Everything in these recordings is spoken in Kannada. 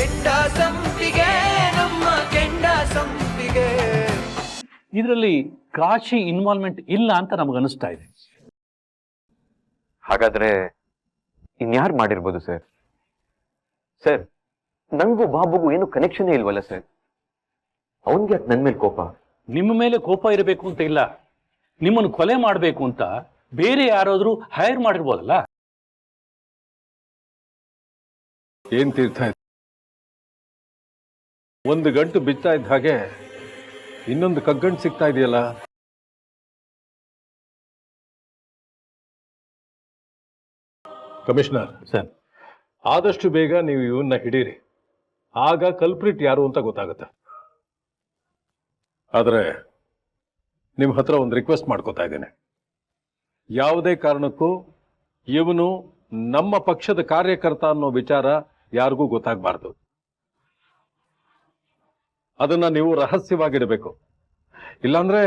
ಕೆಂಡ ಸಂಪಿಗೆ ನಮ್ಮ ಕೆಂಡ ಸಂಪಿಗೆ. ಇದರಲ್ಲಿ ಕಾಶಿ ಇನ್ವಾಲ್ವ್ಮೆಂಟ್ ಇಲ್ಲ ಅಂತ ನಮಗನಿಸ್ತಾ ಇದೆ. ಹಾಗಾದ್ರೆ ಇನ್ಯಾರು ಮಾಡಿರ್ಬೋದು ಸರ್? ಸರ್, ನಂಗೂ ಬಾಬುಗೂ ಏನು ಕನೆಕ್ಷನ್ ಇಲ್ವಲ್ಲ ಸರ್? ಅವನ್ಗೆ ಯಾಕೆ ನನ್ ಮೇಲೆ ಕೋಪ? ನಿಮ್ಮ ಮೇಲೆ ಕೋಪ ಇರಬೇಕು ಅಂತ ಇಲ್ಲ, ನಿಮ್ಮನ್ನು ಕೊಲೆ ಮಾಡಬೇಕು ಅಂತ ಬೇರೆ ಯಾರಾದ್ರೂ ಹೈರ್ ಮಾಡಿರ್ಬೋದಲ್ಲ. ಏನ್ ತೀರ್ಥ ಒಂದು ಗಂಟು ಬಿತ್ತಾ ಇದ್ದ ಹಾಗೆ ಇನ್ನೊಂದು ಕಗ್ಗಂಟು ಸಿಗ್ತಾ ಇದೆಯಲ್ಲ. ಕಮಿಷನರ್ ಸರ್, ಆದಷ್ಟು ಬೇಗ ನೀವು ಇವನ್ನ ಹಿಡೀರಿ, ಆಗ ಕಲ್ಪ್ರಿಟ್ ಯಾರು ಅಂತ ಗೊತ್ತಾಗುತ್ತೆ. ಆದ್ರೆ ನಿಮ್ಮ ಹತ್ರ ಒಂದು ರಿಕ್ವೆಸ್ಟ್ ಮಾಡ್ಕೋತಾ ಇದ್ದೇನೆ. ಯಾವುದೇ ಕಾರಣಕ್ಕೂ ಇವನು ನಮ್ಮ ಪಕ್ಷದ ಕಾರ್ಯಕರ್ತ ಅನ್ನೋ ವಿಚಾರ ಯಾರಿಗೂ ಗೊತ್ತಾಗಬಾರ್ದು. ಅದನ್ನ ನೀವು ರಹಸ್ಯವಾಗಿಡಬೇಕು, ಇಲ್ಲಾಂದ್ರೆ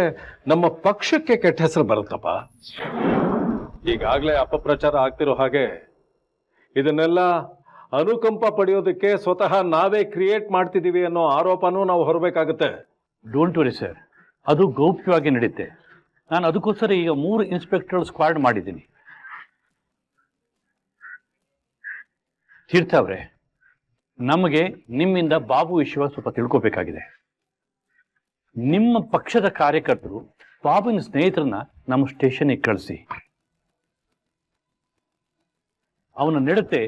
ನಮ್ಮ ಪಕ್ಷಕ್ಕೆ ಕೆಟ್ಟ ಹೆಸರು ಬರುತ್ತಪ್ಪ. ಈಗಾಗಲೇ ಅಪಪ್ರಚಾರ ಆಗ್ತಿರೋ ಹಾಗೆ ಇದನ್ನೆಲ್ಲ ಅನುಕಂಪ ಪಡೆಯೋದಕ್ಕೆ ಸ್ವತಃ ನಾವೇ ಕ್ರಿಯೇಟ್ ಮಾಡ್ತಿದೀವಿ ಅನ್ನೋ ಆರೋಪನೂ ನಾವು ಹೊರಬೇಕಾಗುತ್ತೆ. ಡೋಂಟ್ ವರಿ ಸರ್, ಅದು ಗೌಪ್ಯವಾಗಿ ನಡೆಯುತ್ತೆ. ನಾನು ಅದಕ್ಕೋಸ್ಕರ ಈಗ 3 ಇನ್ಸ್ಪೆಕ್ಟರ್ ಸ್ಕ್ವಾಡ್ ಮಾಡಿದ್ದೀನಿ. ತೀರ್ಥ ಅವರೇ, ನಮಗೆ ನಿಮ್ಮಿಂದ ಬಾಬು ವಿಷಯ ಸ್ವಲ್ಪ ತಿಳ್ಕೋಬೇಕಾಗಿದೆ. ನಿಮ್ಮ ಪಕ್ಷದ ಕಾರ್ಯಕರ್ತರು ಬಾಬುವಿನ ಸ್ನೇಹಿತರನ್ನ ನಮ್ಮ ಸ್ಟೇಷನ್ಗೆ ಕಳಿಸಿ, ಅವನ ನಡತೆ,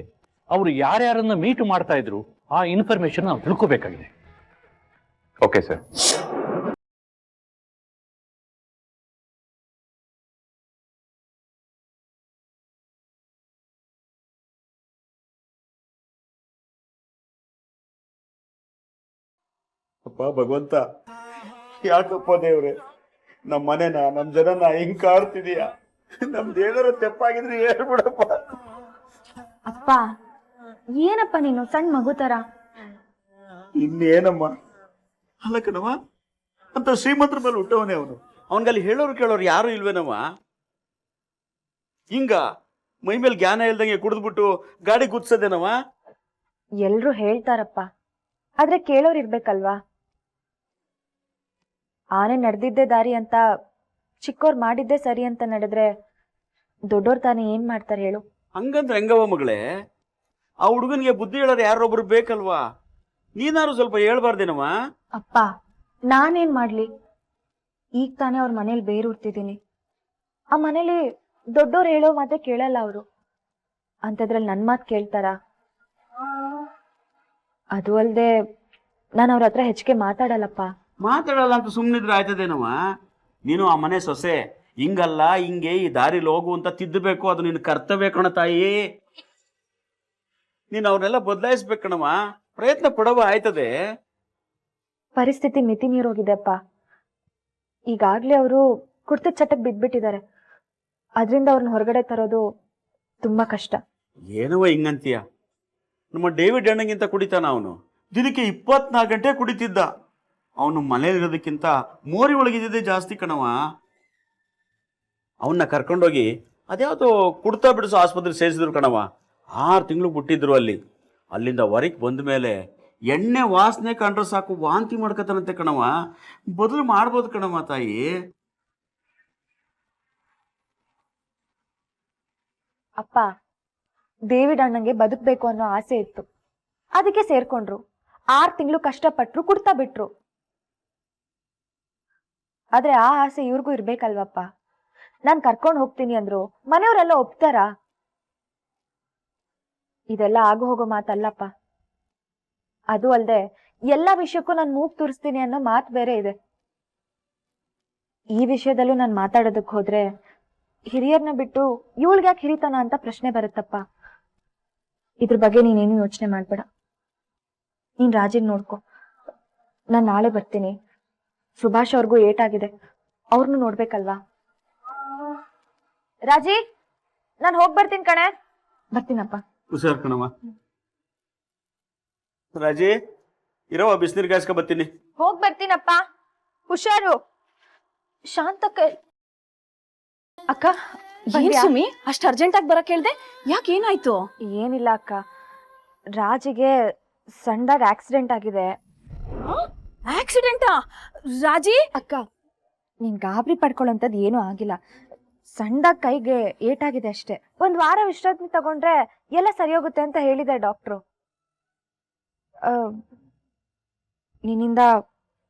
ಅವರು ಯಾರ್ಯಾರನ್ನ ಮೀಟ್ ಮಾಡ್ತಾ ಇದ್ರು ಆ ಇನ್ಫಾರ್ಮೇಶನ್ ನಾವು ತಿಳ್ಕೋಬೇಕಾಗಿದೆ. Okay sir. ಅಪ್ಪ ಭಗವಂತ, ಯಾಕಪ್ಪ ದೇವ್ರೆ ನಮ್ಮ ಮನೆನ ನಮ್ ಜನನ ಹಿಂಗ್ ಕಾಡ್ತಿದೀಯ? ನಮ್ದೇನಾರು ತೆಪ್ಪಾಗಿದ್ರೆ ಹೇಳ್ಬಿಡಪ್ಪ. ಅಪ್ಪ ಏನಪ್ಪ ನೀನು ಸಣ್ಣ ಮಗು ತರ? ಇನ್ನೇನಮ್ಮ, ಅಲ್ಲಕ್ಕನವ ಅಂತ ಶ್ರೀಮಂತರ ಮೇಲೆ ಹುಟ್ಟವನೇ ಅವನು. ಅವನ್ಗಲ್ಲಿ ಹೇಳೋರು ಕೇಳೋರು ಯಾರು ಇಲ್ವೇನವ? ಹಿಂಗ ಮೈ ಮೇಲೆ ಜ್ಞಾನ ಇಲ್ದಂಗೆ ಕುಡಿದ್ಬಿಟ್ಟು ಗಾಡಿ ಗುದ್ಸದೇನವ? ಎಲ್ರು ಹೇಳ್ತಾರಪ್ಪ, ಆದ್ರೆ ಕೇಳೋರ್ ಇರ್ಬೇಕಲ್ವಾ? ಆನೆ ನಡೆದಿದ್ದೇ ದಾರಿ ಅಂತ ಚಿಕ್ಕೋರ್ ಮಾಡಿದ್ದೇ ಸರಿ ಅಂತ ನಡೆದ್ರೆ ದೊಡ್ಡೋರ್ ತಾನೇ ಏನ್ ಮಾಡ್ತಾರೆ ಹೇಳು? ಹಂಗಂದ್ರೆ ಹೆಂಗವ ಮಗಳೇ? ಆ ಹುಡುಗನಿಗೆ ಬುದ್ಧಿ ಹೇಳೋರು ಯಾರೊಬ್ರು ಬೇಕಲ್ವಾ? ನೀನಾರು ಸ್ವಲ್ಪ ಹೇಳ್ಬಾರ್ದೇನವ? ಅಪ್ಪ ನಾನೇನ್ ಮಾಡ್ಲಿ? ಈಗ ತಾನೇ ಅವ್ರ ಮನೇಲಿ ಬೇರೂರ್ತಿದ್ದೀನಿ. ಆ ಮನೇಲಿ ದೊಡ್ಡೋರ್ ಹೇಳೋ ಮಾತೆ ಕೇಳಲ್ಲ ಅವರು. ಅಂತದ್ರಲ್ಲಿ ನನ್ ಮಾತ್ ಕೇಳ್ತಾರ? ಅದು ಅಲ್ದೆ ನಾನು ಅವ್ರ ಹತ್ರ ಹೆಚ್ಚಿಗೆ ಮಾತಾಡಲ್ಲಪ್ಪ. ಮಾತಾಡಲ್ಲ ಅಂತ ಸುಮ್ಮನಿದ್ರೆ ಆಯ್ತದೇನವ? ನೀನು ಆ ಮನೆ ಸೊಸೆ, ಹಿಂಗಲ್ಲ ಹಿಂಗೆ ಈ ದಾರಿಲಿ ಹೋಗು ಅಂತ ತಿದ್ದಬೇಕು. ಅದು ನಿನ್ನ ಕರ್ತವ್ಯ ಕಣ ತಾಯಿ. ನೀನು ಅವ್ರನ್ನೆಲ್ಲ ಬದಲಾಯಿಸ್ಬೇಕು ಕಣವ. ಪ್ರಯತ್ನ ಪಡವ, ಆಯ್ತದೆ. ಪರಿಸ್ಥಿತಿ ಮಿತಿ ಮೀರೋಗಿದೆಪ್ಪ. ಈಗಾಗ್ಲೇ ಅವರು ಕುಡ್ತದ ಚಟಕ್ ಬಿದ್ಬಿಟ್ಟಿದ್ದಾರೆ. ಅದರಿಂದ ಅವ್ರನ್ನ ಹೊರಗಡೆ ತರೋದು ತುಂಬಾ ಕಷ್ಟ. ಏನವ ಹಿಂಗಂತೀಯ? ನಮ್ಮ ಡೇವಿಡ್ ಅಣ್ಣಗಿಂತ ಕುಡಿತಾನ ಅವನು. ದಿನಕ್ಕೆ 24 ಗಂಟೆ ಕುಡಿತಿದ್ದ. ಅವನು ಮನೇಲಿರೋದಕ್ಕಿಂತ ಮೋರಿ ಒಳಗಿದ್ದೇ ಜಾಸ್ತಿ ಕಣವ. ಅವನ್ನ ಕರ್ಕೊಂಡೋಗಿ ಅದ್ಯಾವುದೋ ಕುಡ್ತಾ ಬಿಡಿಸೋ ಆಸ್ಪತ್ರೆ ಸೇರಿಸಿದ್ರು ಕಣವ. 6 ತಿಂಗಳು ಬಿಟ್ಟಿದ್ರು ಅಲ್ಲಿ. ಅಲ್ಲಿಂದ ಹೊರಗೆ ಬಂದ ಮೇಲೆ ಎಣ್ಣೆ ವಾಸನೆ ಕಂಡ್ರೆ ಸಾಕು ವಾಂತಿ ಮಾಡ್ಕತಾನಂತೆ ಕಣವ. ಬದಲು ಮಾಡ್ಬೋದು ಕಣವ ತಾಯಿ. ಅಪ್ಪ, ಡೇವಿಡ್ ಅಣ್ಣಂಗೆ ಬದುಕ್ಬೇಕು ಅನ್ನೋ ಆಸೆ ಇತ್ತು, ಅದಕ್ಕೆ ಸೇರ್ಕೊಂಡ್ರು. 6 ತಿಂಗಳು ಕಷ್ಟಪಟ್ರು, ಕುಡ್ತಾ ಬಿಟ್ರು. ಆದ್ರೆ ಆ ಆಸೆ ಇವ್ರಿಗೂ ಇರ್ಬೇಕಲ್ವಪ್ಪ? ನಾನ್ ಕರ್ಕೊಂಡು ಹೋಗ್ತೀನಿ ಅಂದ್ರು ಮನೆಯವರೆಲ್ಲ ಒಪ್ತಾರ? ಇದೆಲ್ಲ ಆಗು ಹೋಗೋ ಮಾತಲ್ಲಪ್ಪ. ಅದು ಅಲ್ದೆ ಎಲ್ಲಾ ವಿಷಯಕ್ಕೂ ನಾನು ಮೂಗ್ ತೋರಿಸ್ತೀನಿ ಅನ್ನೋ ಮಾತು ಬೇರೆ ಇದೆ. ಈ ವಿಷಯದಲ್ಲೂ ನಾನು ಮಾತಾಡೋದಕ್ ಹೋದ್ರೆ ಹಿರಿಯರ್ನ ಬಿಟ್ಟು ಇವಳ್ಗೆ ಯಾಕೆ ಹಿರಿತಾನ ಅಂತ ಪ್ರಶ್ನೆ ಬರುತ್ತಪ್ಪ. ಇದ್ರ ಬಗ್ಗೆ ನೀನೇನು ಯೋಚನೆ ಮಾಡ್ಬೇಡ. ನೀನ್ ರಾಜಿಗ್ ನೋಡ್ಕೊ. ನಾನ್ ನಾಳೆ ಬರ್ತೀನಿ. ಸುಭಾಷ್ ಅವ್ರಿಗೂ ಏಟಾಗಿದೆ, ಅವ್ರನ್ನು ನೋಡ್ಬೇಕಲ್ವಾ? ರಾಜಿ, ನಾನ್ ಹೋಗ್ ಬರ್ತೀನಿ ಕಣೆ. ಬರ್ತೀನಪ್ಪ. ಹುಷಾರ್ ಕಣವ. ರಾಜಿ, ಇರವ ಬಿಸಿನೀರ್ ಕಾಯಿಸ್ಕೊ ಬರ್ತೀನಿ. ಹೋಗ್ ಬರ್ತೀನಪ್ಪ, ಹುಷಾರು. ಶಾಂತಕ್ಕ. ಅಕ್ಕ, ಏನ್ ಸುಮಿ ಅಷ್ಟ್ ಅರ್ಜೆಂಟ್ ಆಗಿ ಬರಕ್ ಹೇಳ್ದೆ? ಯಾಕೆ, ಏನಾಯ್ತು? ಏನಿಲ್ಲ ಅಕ್ಕ, ರಾಜಿಗೆ ಸಣ್ಣದಾಗ ಆಕ್ಸಿಡೆಂಟ್ ಆಗಿದೆ. ಆಕ್ಸಿಡೆಂಟಾ ರಾಜಿ? ಅಕ್ಕ, ನೀನ್ ಗಾಬರಿ ಪಡ್ಕೊಳ್ಳೋಂಥದ್ದು ಏನೂ ಆಗಿಲ್ಲ. ಸಣ್ಣದಾಗ ಕೈಗೆ ಏಟಾಗಿದೆ ಅಷ್ಟೇ. 1 ವಾರ ವಿಶ್ರಾಂತಿ ತಗೊಂಡ್ರೆ ಎಲ್ಲ ಸರಿ ಹೋಗುತ್ತೆ ಅಂತ ಹೇಳಿದೆ ಡಾಕ್ಟ್ರು. ನಿನ್ನಿಂದ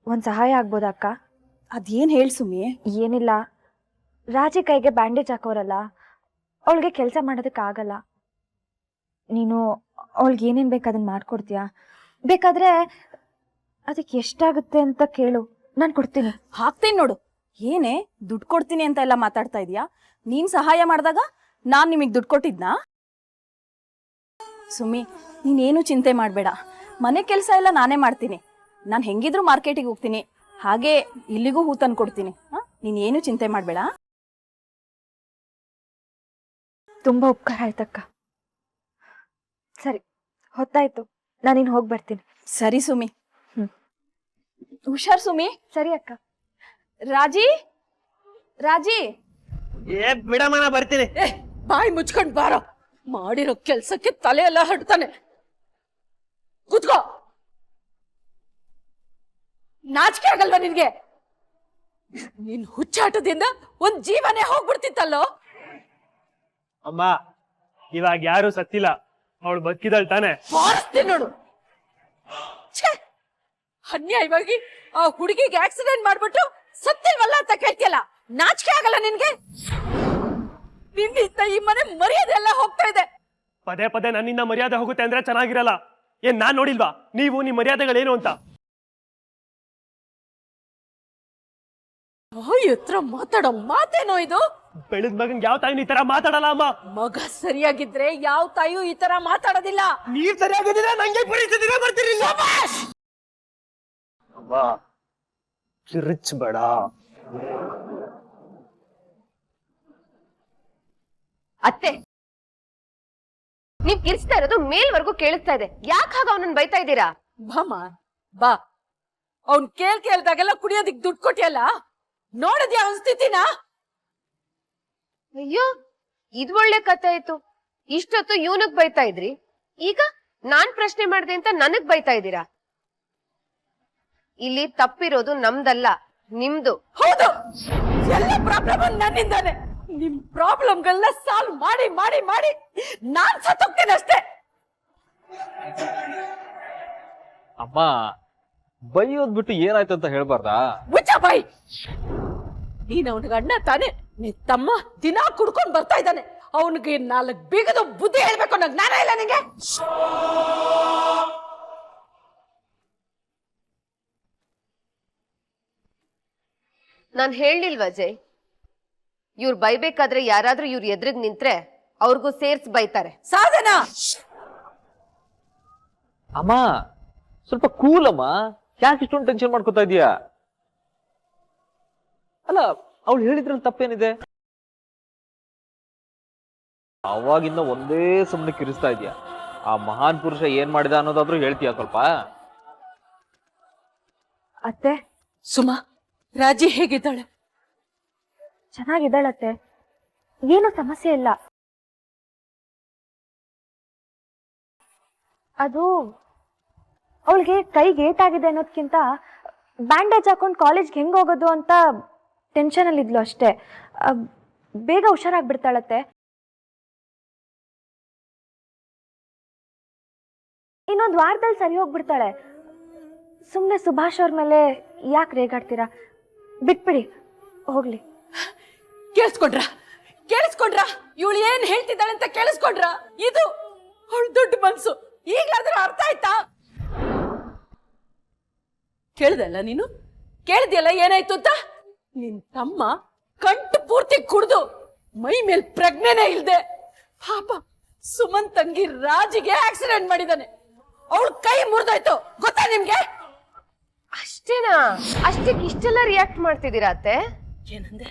ಒಂದ್ ಸಹಾಯ ಆಗ್ಬೋದಾ ಅಕ್ಕ? ಅದೇನ್ ಹೇಳ್ ಸುಮಿ? ಏನಿಲ್ಲ, ರಾಜಿ ಕೈಗೆ ಬ್ಯಾಂಡೇಜ್ ಹಾಕೋರಲ್ಲ, ಅವಳಿಗೆ ಕೆಲಸ ಮಾಡೋದಕ್ಕಾಗಲ್ಲ. ನೀನು ಅವಳಿಗೆ ಏನೇನು ಬೇಕು ಅದನ್ನ ಮಾಡ್ಕೊಡ್ತೀಯಾ? ಬೇಕಾದ್ರೆ ಅದಕ್ಕೆ ಎಷ್ಟಾಗುತ್ತೆ ಅಂತ ಕೇಳು, ನಾನು ಕೊಡ್ತೀನಿ. ಹಾಕ್ತೀನಿ ನೋಡು. ಏನೇ ದುಡ್ಡು ಕೊಡ್ತೀನಿ ಅಂತ ಎಲ್ಲ ಮಾತಾಡ್ತಾ ಇದೀಯಾ? ನೀನ್ ಸಹಾಯ ಮಾಡಿದಾಗ ನಾನ್ ನಿಮಗ್ ದುಡ್ಡು ಕೊಟ್ಟಿದ್ನಾ? ಸುಮಿ, ನೀನೇನು ಚಿಂತೆ ಮಾಡಬೇಡ. ಮನೆ ಕೆಲಸ ಎಲ್ಲ ನಾನೇ ಮಾಡ್ತೀನಿ. ನಾನು ಹೆಂಗಿದ್ರು ಮಾರ್ಕೆಟಿಗೆ ಹೋಗ್ತೀನಿ, ಹಾಗೆ ಇಲ್ಲಿಗೂ ಹೂ ತಂದು ಕೊಡ್ತೀನಿ. ನೀನೇನು ಚಿಂತೆ ಮಾಡಬೇಡ. ತುಂಬಾ ಉಪಕಾರ ಆಯ್ತಕ್ಕ. ಸರಿ, ಹೊತ್ತಾಯ್ತು, ನಾನಿನ್ ಹೋಗಿ ಬರ್ತೀನಿ. ಸರಿ ಸುಮಿ. ಹುಷಾರ್ ಸುಮಿ. ಸರಿ ಅಕ್ಕ. ರಾಜಿ, ರಾಜಿ, ಬಿಡಮ್ಮ, ಬರ್ತೀನಿ. ಬಾಯಿ ಮುಚ್ಕೊಂಡ್ ಬಾರೋ. ಮಾಡಿರೋ ಕೆಲ್ಸಕ್ಕೆ ತಲೆ ಎಲ್ಲ ಹಡ್ತಾನೆ. ಕೂತ್ಕೋ. ನಾಚಿಕೆ ಆಗಲ್ವಾ ನಿನ್ಗೆ? ನಿನ್ ಹುಚ್ಚಾಟದಿಂದ ಒಂದ್ ಜೀವನೇ ಹೋಗ್ಬಿಡ್ತಿತ್ತಲ್ಲೋ. ಅಮ್ಮ, ಇವಾಗ ಯಾರು ಸತ್ತಿಲ್ಲ, ಅವಳು ಬದುಕಿದಳ್ ತಾನೆ. ಬಾರಿಸ್ತೀನಿ ನೋಡು. ಅನ್ಯಾಯವಾಗಿ ಆ ಹುಡುಗಿಗೆ ಆಕ್ಸಿಡೆಂಟ್ ಮಾಡ್ಬಿಟ್ಟು ಸತ್ತಿಲ್ವಲ್ಲ ಅಂತ ಕೇಳ್ತಿಯಲ್ಲ, ನಾಚಿಕೆ ಆಗಲ್ಲ ನಿನ್ಗೆ? ನಿನ್ನಿಂದ ಈ ಮನೆ ಮರ್ಯಾದೆ ಎಲ್ಲ ಹೋಗ್ತಾ ಇದೆ. ಪದೇ ಪದೇ ನನ್ನಿಂದ ಮರ್ಯಾದೆ ಹೋಗುತ್ತೆ ಅಂದ್ರೆ ಚೆನ್ನಾಗಿರಲ್ಲ. ಏನ್ ನಾನ್ ನೋಡಿಲ್ವಾ ನೀವು ನಿಮ್ ಮರ್ಯಾದೆಗಳೇನು ಅಂತ? ಎತ್ರ ಮಾತಾಡೋ ಮಾತೇನೋ ಇದು? ಬೆಳೆದ ಮಗಂಗೆ ಯಾವ ತಾಯಿನೂ ಈ ತರ ಮಾತಾಡಲ್ಲ ಅಮ್ಮ. ಮಗ ಸರಿಯಾಗಿದ್ರೆ ಯಾವ ತಾಯಿಯೂ ಈ ತರ ಮಾತಾಡೋದಿಲ್ಲ. ನೀವ್ ಸರಿಯಾಗಿದ್ದೀರಾ, ನಂಗೆ ಪರಿಸ್ಥಿತಿನ ಬರ್ತೀರಿ. ಕಿರಿಚ್ಬೇಡ. ಅತ್ತೆ, ನೀವ್ ಕಿರ್ಚ್ತಾ ಇರೋದು ಮೇಲ್ವರೆಗೂ ಕೇಳಿಸ್ತಾ ಇದೆ. ಯಾಕೆ ಹಾಗ ಅವನನ್ನ ಬೈತಾ ಇದ್ದೀರಾ? ಬಾಮ ಬಾ. ಅವ್ನ್ ಕೇಳ್ದಾಗೆಲ್ಲ ಕುಡಿಯೋದಿಕ್ ದುಡ್ಡು ಕೊಟ್ಟಿಯಲ್ಲ, ನೋಡಿದ್ಯಾ ಅವನ್ ಸ್ಥಿತಿನ? ಅಯ್ಯೋ, ಇದ್ ಒಳ್ಳೆ ಕಥೆ ಆಯ್ತು. ಇಷ್ಟೊತ್ತು ಇವನಕ್ ಬೈತಾ ಇದ್ರಿ, ಈಗ ನಾನ್ ಪ್ರಶ್ನೆ ಮಾಡ್ದೆ ಅಂತ ನನಗ್ ಬೈತಾ ಇದ್ದೀರಾ? ಇಲ್ಲಿ ತಪ್ಪಿರೋದು ನಮ್ದಲ್ಲ, ನಿಮ್ದು. ಹೌದು, ಎಲ್ಲ ಪ್ರಾಬ್ಲಮ್ ನನ್ನಿಂದಾನೆ. ನಿಮ್ ಪ್ರಾಬ್ಲಮ್ಗಳನ್ನ ಸಾಲ್ವ್ ಮಾಡಿ ಮಾಡಿ ಮಾಡಿ ನಾನ್ ಸತ್ತೋಗ್ತೇನೆ ಅಷ್ಟೇ. ಅಮ್ಮ, ಬೈಯೋದ್ ಬಿಟ್ಟು ಏನಾಯ್ತು ಅಂತ ಹೇಳ್ಬಾರ್ದಾ? ಮುಚ್ಚ ಬಾಯಿ. ನೀನ್ ಅವನಿಗೆ ಅಣ್ಣ ತಾನೆ, ನಿನ್ ತಮ್ಮ ದಿನಾ ಕುಡ್ಕೊಂಡ್ ಬರ್ತಾ ಇದ್ದಾನೆ. ಅವನಿಗೆ 4 ಬೀಗದ ಬುದ್ಧಿ ಹೇಳ್ಬೇಕು ಅನ್ನೋ ಜ್ಞಾನ ಇಲ್ಲ ನಿಂಗೆ? ನಾನ್ ಹೇಳಿಲ್ವಾ ಅಜಯ್, ಇವ್ರು ಬೈಬೇಕಾದ್ರೆ ಯಾರಾದ್ರೂ ಇವ್ರ ಎದುರಿಗೆ ನಿಂತ್ರೆ ಅವ್ರಿಗೂ ಸೇರ್ಸ್ ಬೈತಾರೆ. ಸಾಧನಾ, ಅಮ್ಮ ಸ್ವಲ್ಪ ಕೂಲ್ ಅಮ್ಮ, ಯಾಕೆ ಇಷ್ಟೊಂದು ಟೆನ್ಷನ್ ಮಾಡ್ಕೊತಾ ಇದೀಯಾ? ಅಲ್ಲ, ಅವಳು ಹೇಳಿದ್ರಲ್ಲಿ ತಪ್ಪೇನಿದೆ? ಅವಾಗಿಂದ ಒಂದೇ ಸುಮ್ಮನೆ ಕಿರಿಸ್ತಾ ಇದೀಯ. ಆ ಮಹಾನ್ ಪುರುಷ ಏನ್ ಮಾಡಿದ ಅನ್ನೋದಾದ್ರೂ ಹೇಳ್ತೀಯ ಸ್ವಲ್ಪ? ಅತ್ತೆ, ಸುಮಾ, ರಾಜಿ ಹೇಗಿದ್ದಾಳೆ? ಚೆನ್ನಾಗಿದ್ದಾಳತ್ತೆ, ಏನು ಸಮಸ್ಯೆ ಇಲ್ಲ. ಅದು ಅವಳಿಗೆ ಕೈಗೆ ಏಟಾಗಿದೆ ಅನ್ನೋದ್ಕಿಂತ ಬ್ಯಾಂಡೇಜ್ ಹಾಕೊಂಡು ಕಾಲೇಜ್ಗೆ ಹೆಂಗ್ ಹೋಗೋದು ಅಂತ ಟೆನ್ಷನ್ ಅಲ್ಲಿ ಇದ್ಲು ಅಷ್ಟೇ. ಬೇಗ ಹುಷಾರಾಗ್ಬಿಡ್ತಾಳತ್ತೆ. ಇನ್ನೊಂದು ವಾರದಲ್ಲಿ ಸರಿ ಹೋಗ್ಬಿಡ್ತಾಳೆ. ಸುಮ್ಮನೆ ಸುಭಾಷ್ ಅವ್ರ ಮೇಲೆ ಯಾಕೆ ರೇಗಾಡ್ತೀರಾ? ಬಿಟ್ಬಿಡಿ, ಹೋಗ್ಲಿ. ಕೇಳಿಸ್ಕೊಂಡ್ರ ಇವಳು ಏನ್ ಹೇಳ್ತಿದ್ದಾಳೆ ಅಂತ ಕೇಳಿಸ್ಕೊಂಡ್ರ? ಇದು ಅವಳು ದೊಡ್ಡ ಮನ್ಸು. ಈಗ್ಲಾದ್ರೆ ಅರ್ಥ ಆಯ್ತಾ? ಕೇಳ್ದಲ್ಲ ನೀನು? ಕೇಳಿದ್ಯಲ್ಲ ಏನಾಯ್ತು ಅಂತ? ನಿನ್ ತಮ್ಮ ಕಂಟು ಪೂರ್ತಿ ಕುಡ್ದು ಮೈ ಮೇಲ್ ಪ್ರಜ್ಞೆನೇ ಇಲ್ದೆ ಪಾಪ ಸುಮನ್ ತಂಗಿ ರಾಜಿಗೆ ಆಕ್ಸಿಡೆಂಟ್ ಮಾಡಿದಾನೆ. ಅವಳ ಕೈ ಮುರಿದೋಯ್ತು, ಗೊತ್ತಾ ನಿಮ್ಗೆ? ಅಷ್ಟೇನಾ? ಅಷ್ಟಕ್ಕೆ ಇಷ್ಟೆಲ್ಲ ರಿಯಾಕ್ಟ್ ಮಾಡ್ತಿದ್ದೀರಾ ಅತ್ತೆ? ಏನಂದೆ?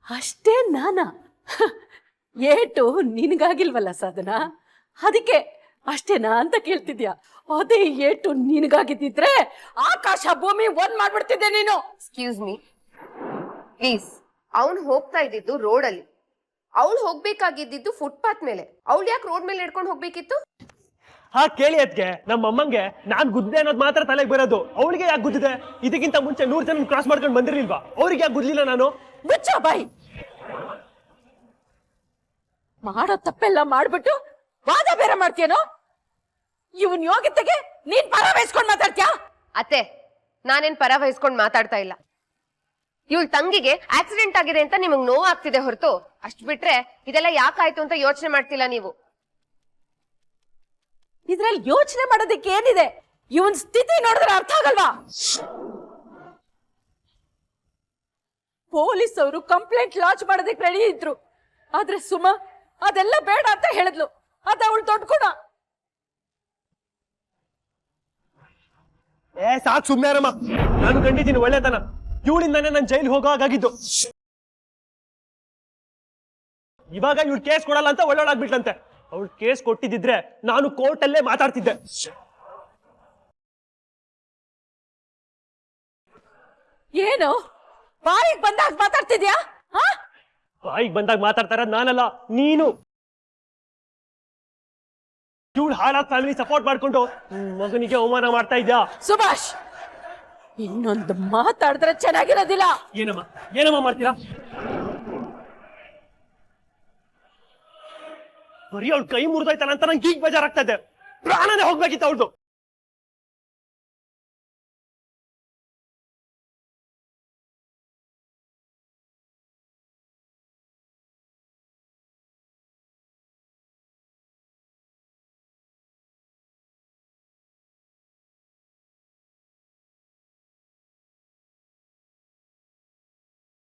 ಅಷ್ಟೇ ನಾನಾ? ಏಟು ನಿನಗಾಗಿಲ್ವಲ್ಲ ಸಾಧನಾ, ಅದಕ್ಕೆ ಅಷ್ಟೇನಾ ಅಂತ ಕೇಳ್ತಿದ್ಯಾ? ಅದೇ ಏಟು ನಿನಗಾಗಿದ್ದಿದ್ರೆ ಆಕಾಶ ಭೂಮಿ ಒಂದ್ ಮಾಡ್ಬಿಡ್ತಿದ್ದೆ ನೀನು. Excuse me please. ಅವನು ಹೋಗ್ತಾ ಇದ್ದಿದ್ದು ರೋಡಲ್ಲಿ, ಅವಳು ಹೋಗ್ಬೇಕಾಗಿದ್ದು ಫುಟ್ಪಾತ್ ಮೇಲೆ. ಅವಳು ಯಾಕೆ ರೋಡ್ ಮೇಲೆ ನಡ್ಕೊಂಡು ಹೋಗ್ಬೇಕಿತ್ತು? ಹಾ ಕೇಳಿ ಅದ್ಕೆ ನಮ್ಮ ಅಮ್ಮಂಗೆ ನಾನ್ ಗುದ್ದೆ ಅನ್ನೋದು ಮಾತ್ರ ತಲೆಗೆ ಬರೋದು. ಅವಳಿಗೆ ಯಾಕೆ ಗುದ್ದಿದೆ? ಇದಕ್ಕಿಂತ ಮುಂಚೆ 100 ಜನ ಕ್ರಾಸ್ ಮಾಡ್ಕೊಂಡು ಬಂದಿರ್ಲಿಲ್ವಾ? ಅವ್ರಿಗೆ ಯಾಕೆ ಗುದ್ಲಿಲ್ಲ ನಾನು? ಮುಚ್ಚ ಬಾಯಿ. ಮಾಡೋ ತಪ್ಪೆಲ್ಲ ಮಾಡ್ಬಿಟ್ಟು ವಾದ ಬೇರೆ ಮಾಡ್ತೀಯನೋ? ಇವನ್ ಯೋಗ್ಯತೆಗೆ ನೀನ್ ಪರ ವಹಿಸ್ಕೊಂಡ್ ಮಾತಾಡ್ತೀಯಾ? ಅತ್ತೆ, ನಾನೇನ್ ಪರ ವಹಿಸ್ಕೊಂಡ್ ಮಾತಾಡ್ತಾ ಇಲ್ಲ. ಇವಳ ತಂಗಿಗೆ ಆಕ್ಸಿಡೆಂಟ್ ಆಗಿದೆ ಅಂತ ನಿಮಗ್ ನೋವು ಆಗ್ತಿದೆ ಹೊರತು ಅಷ್ಟ್ ಬಿಟ್ರೆ ಇದೆಲ್ಲ ಯಾಕಾಯ್ತು ಅಂತ ಯೋಚನೆ ಮಾಡ್ತಿಲ್ಲ ನೀವು. ಇದ್ರಲ್ಲಿ ಯೋಚನೆ ಮಾಡೋದಕ್ಕೆ ಏನಿದೆ? ಇವನ್ ಸ್ಥಿತಿ ನೋಡಿದ್ರೆ ಅರ್ಥ ಆಗಲ್ವಾ? ಪೊಲೀಸ್ ಅವರು ಕಂಪ್ಲೇಂಟ್ ಲಾಂಚ್ ಮಾಡೋದಕ್ಕೆ ರೆಡಿ ಇದ್ರು. ಆದ್ರೆ ಸುಮಾ ಅದೆಲ್ಲ ಬೇಡ ಅಂತ ಹೇಳಿದ್ಲು. ಅದ ಅವಳು ದೊಡ್ಡ ಗುಣ. ಸಾಕ್ ಸುಮ್ನೆ ರಮ್ಮ. ನಾನು ಕಂಡಿದ್ದೀನಿ ಒಳ್ಳೆತನ. ಇವಳಿಂದಾನೆ ನಾನು ಜೈಲ್ ಹೋಗೋ ಹಾಗಾಗಿದ್ದು. ಇವಾಗ ಇವಳು ಕೇಸ್ ಕೊಡಲ್ಲ ಅಂತ ಒಳ್ಳೊಳಾಗ್ಬಿಟ್ಲಂತೆ. ಅವಳು ಕೇಸ್ ಕೊಟ್ಟಿದ್ದಿದ್ರೆ ನಾನು ಕೋರ್ಟಲ್ಲೇ ಮಾತಾಡ್ತಿದ್ದೆ. ಏನು ಬಾಯಿಗೆ ಬಂದಾಗ ಮಾತಾಡ್ತಿದ್ಯಾ? ಬಾಯಿಗೆ ಬಂದಾಗ ಮಾತಾಡ್ತಾರ ನಾನಲ್ಲ, ನೀನು. ಇವಳು ಹಾಳಾದ ಫ್ಯಾಮಿಲಿ ಸಪೋರ್ಟ್ ಮಾಡ್ಕೊಂಡು ಮಗನಿಗೆ ಅವಮಾನ ಮಾಡ್ತಾ ಇದ್ಯಾ? ಸುಭಾಷ್, ಇನ್ನೊಂದು ಮಾತಾಡಿದ್ರೆ ಚೆನ್ನಾಗಿರೋದಿಲ್ಲ. ಏನಮ್ಮ ಮಾಡ್ತೀರಾ? ಬರೀ ಅವಳು ಕೈ ಮುರಿದೋಯ್ತಾನ ಅಂತ ನಂಗೆ ಈಗ ಬೇಜಾರಾಗ್ತಾ ಇದೆ. ಪ್ರಾಣನೇ ಹೋಗ್ಬೇಕಿತ್ತು ಅವಳ್ದು.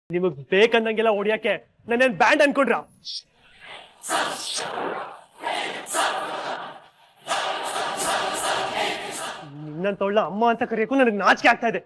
ನಿಮಗ್ ಬೇಕಂದಂಗೆಲ್ಲ ಹೊಡಿಯಕ್ಕೆ ನಾನೇನ್ ಬ್ಯಾಂಡ್ ಅನ್ಕೊಂಡ್ರ? ನಿನ್ನಂತೊಳ್ಳ ಅಮ್ಮ ಅಂತ ಕರೆಯಕ್ಕೂ ನನಗೆ ನಾಚಿಕೆ ಆಗ್ತಾ ಇದೆ.